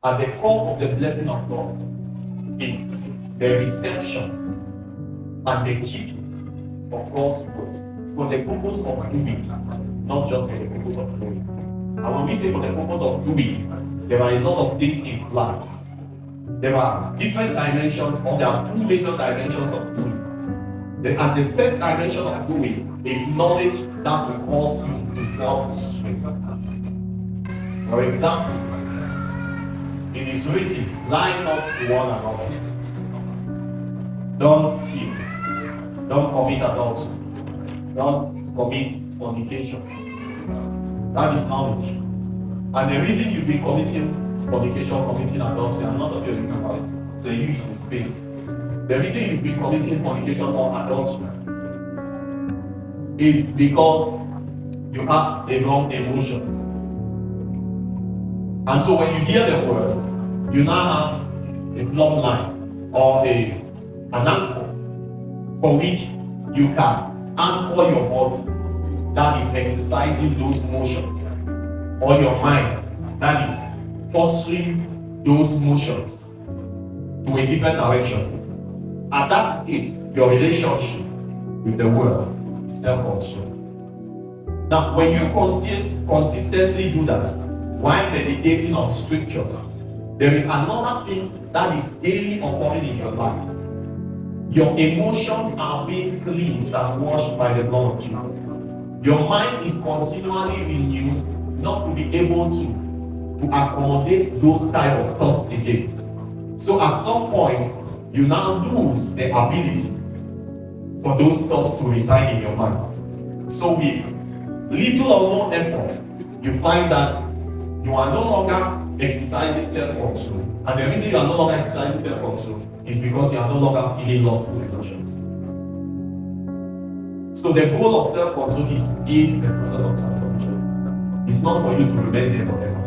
At the core of the blessing of God is the reception and the keeping of God's word for the purpose of doing, not just for the purpose of doing. And when we say for the purpose of doing, there are a lot of things implied. There are different dimensions, or there are two major dimensions of doing. And the first dimension of doing is knowledge that will cause you to self-restraint. For example, it is written, lie not to one another. Don't steal. Don't commit adultery. Don't commit fornication. That is knowledge. And the reason you've been committing fornication, committing adultery, and not of your example, the use in space. The reason you've been committing fornication or adultery is because you have a wrong emotion. And so when you hear the word, you now have a plumb line or an anchor for which you can anchor your body that is exercising those motions, or your mind that is fostering those motions to a different direction. At that state, your relationship with the word is self-control. Now, when you consistently do that, while meditating on scriptures, there is another thing that is daily occurring in your life. Your emotions are being cleansed and washed by the blood of Jesus. Your mind is continually renewed, not to be able to accommodate those type of thoughts again. So at some point, you now lose the ability for those thoughts to reside in your mind. So with little or no effort, you find that you are no longer exercising self-control. And the reason you are no longer exercising self-control is because you are no longer feeling lustful emotions. So the goal of self-control is to aid the process of transformation. It's not for you to remain there forever.